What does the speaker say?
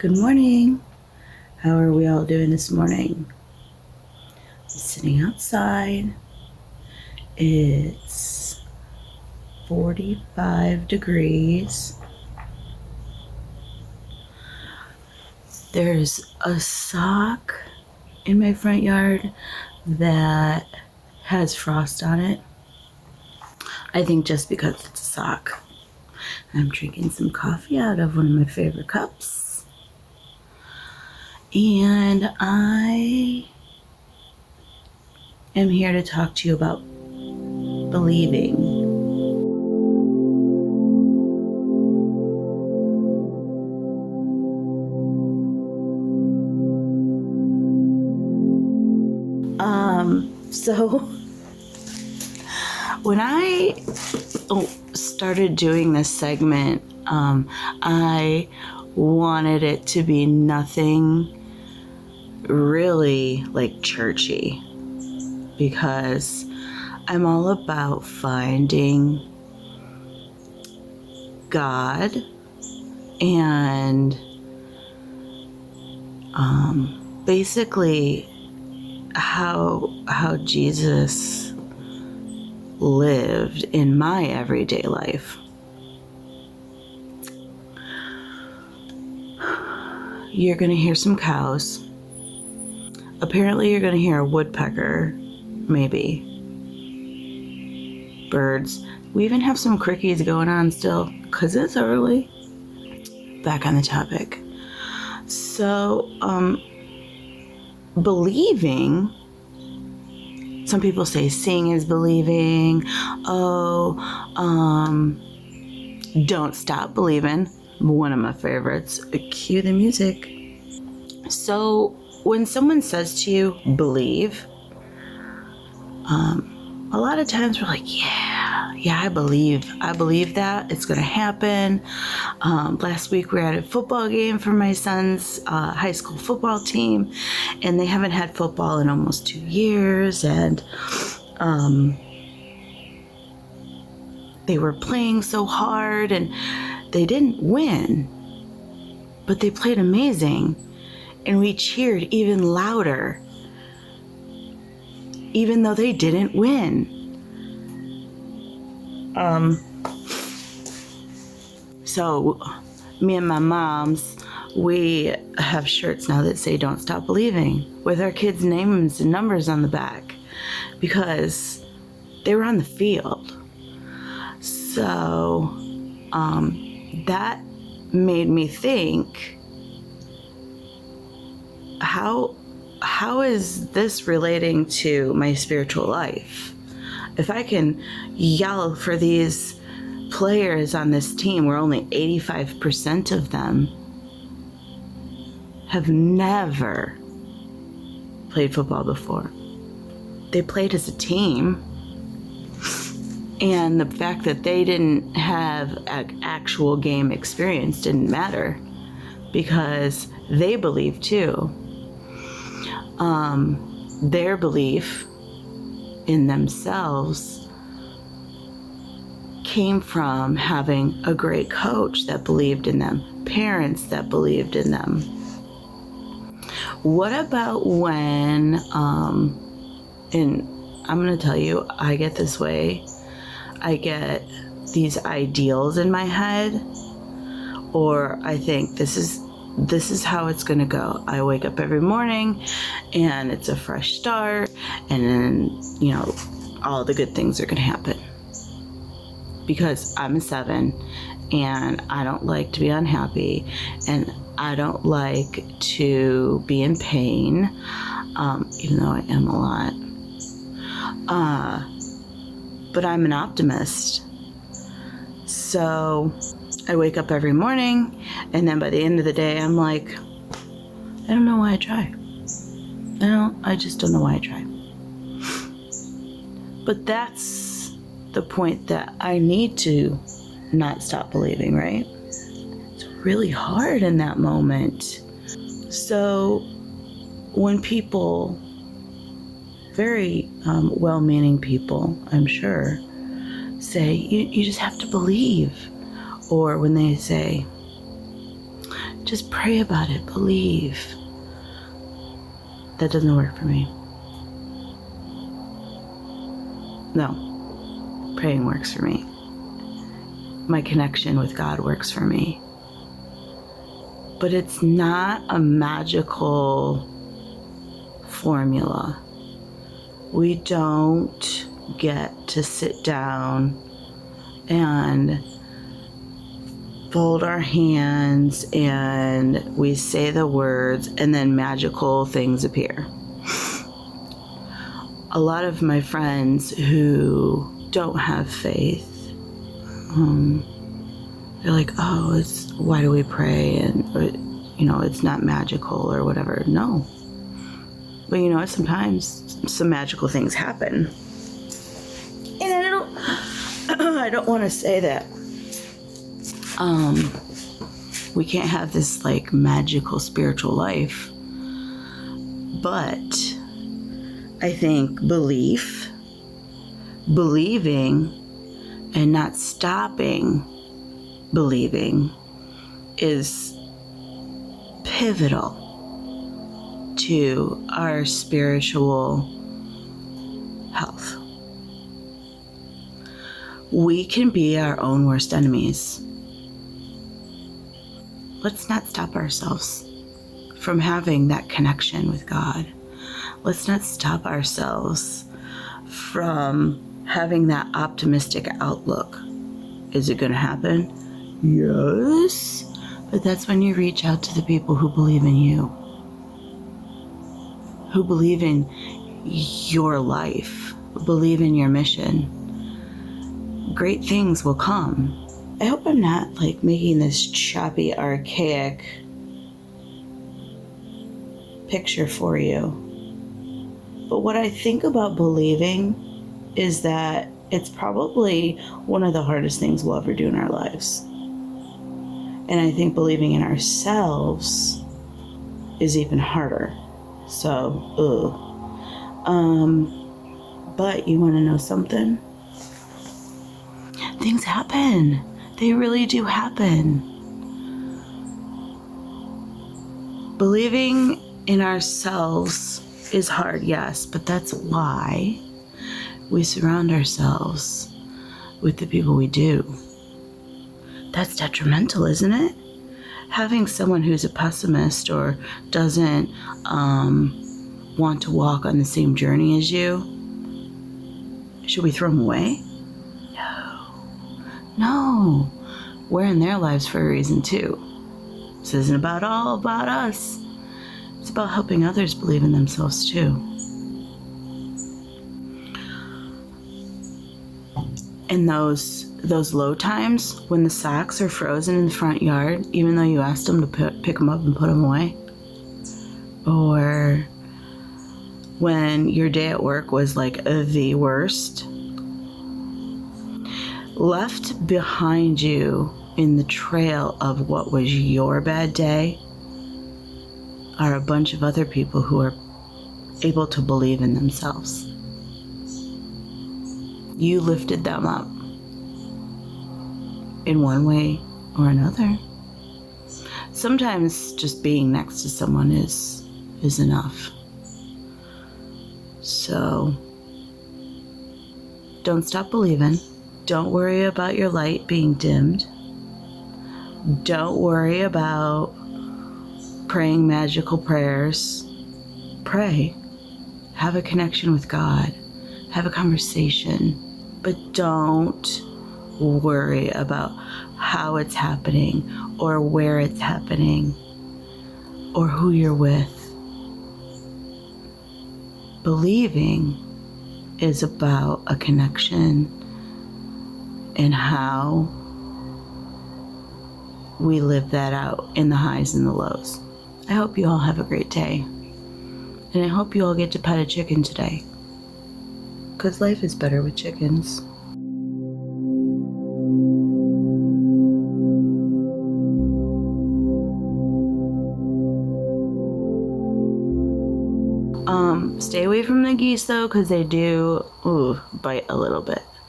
Good morning. How are we all doing this morning? I'm sitting outside. It's 45 degrees. There's a sock in my front yard that has frost on it. I think just because it's a sock. I'm drinking some coffee out of one of my favorite cups. And I am here to talk to you about believing. So when I started doing this segment, I wanted it to be nothing really like churchy, because I'm all about finding God and basically how Jesus lived in my everyday life. You're going to hear some cows. Apparently you're going to hear a woodpecker, maybe. Birds. We even have some crickets going on still, because it's early. Back on the topic. So, believing, some people say seeing is believing. Don't stop believing. One of my favorites. Cue the music. So when someone says to you, believe, a lot of times we're like, yeah, I believe that it's going to happen. Last week we were at a football game for my son's high school football team, and they haven't had football in almost 2 years, and they were playing so hard, and they didn't win, but they played amazing, and we cheered even louder, even though they didn't win. So me and my moms, we have shirts now that say "Don't Stop Believing" with our kids' names and numbers on the back, because they were on the field. So that made me think, how is this relating to my spiritual life? If I can yell for these players on this team where only 85% of them have never played football before. They played as a team, and the fact that they didn't have actual game experience didn't matter, because they believed too. Their belief in themselves came from having a great coach that believed in them, parents that believed in them. What about when, and I'm going to tell you, I get this way. I get these ideals in my head, or I think this is how it's going to go. I wake up every morning and it's a fresh start, and then, all the good things are going to happen. Because I'm a 7 and I don't like to be unhappy, and I don't like to be in pain, even though I am a lot. But I'm an optimist. So I wake up every morning, and then by the end of the day, I'm like, I don't know why I try. I just don't know why I try. But that's the point that I need to not stop believing, right? It's really hard in that moment. So when people, very well-meaning people, I'm sure, say, you just have to believe. Or when they say, Just pray about it. Believe. That doesn't work for me. No. Praying works for me. My connection with God works for me. But it's not a magical formula. We don't get to sit down and fold our hands and we say the words and then magical things appear. A lot of my friends who don't have faith, they're like, oh, why do we pray? And, it's not magical or whatever. No. But sometimes some magical things happen. And I don't want to say that we can't have this like magical spiritual life. But I think believing and not stopping believing is pivotal to our spiritual health. We can be our own worst enemies. Let's not stop ourselves from having that connection with God. Let's not stop ourselves from having that optimistic outlook. Is it going to happen? Yes. But that's when you reach out to the people who believe in you, who believe in your life, believe in your mission. Great things will come. I hope I'm not like making this choppy, archaic picture for you. But what I think about believing is that it's probably one of the hardest things we'll ever do in our lives. And I think believing in ourselves is even harder. So, but you want to know something? Things happen. They really do happen. Believing in ourselves is hard, yes, but that's why we surround ourselves with the people we do. That's detrimental, isn't it? Having someone who's a pessimist or doesn't want to walk on the same journey as you, should we throw them away? No. We're in their lives for a reason too. This isn't all about us. It's about helping others believe in themselves too. In those low times when the socks are frozen in the front yard, even though you asked them to pick them up and put them away, or when your day at work was like the worst, left behind you in the trail of what was your bad day are a bunch of other people who are able to believe in themselves. You lifted them up in one way or another. Sometimes just being next to someone is enough. So don't stop believing. Don't worry about your light being dimmed. Don't worry about praying magical prayers. Pray. Have a connection with God. Have a conversation. But don't worry about how it's happening or where it's happening or who you're with. Believing is about a connection and how we live that out in the highs and the lows. I hope you all have a great day. And I hope you all get to pet a chicken today. Because life is better with chickens. Stay away from the geese though, because they do bite a little bit.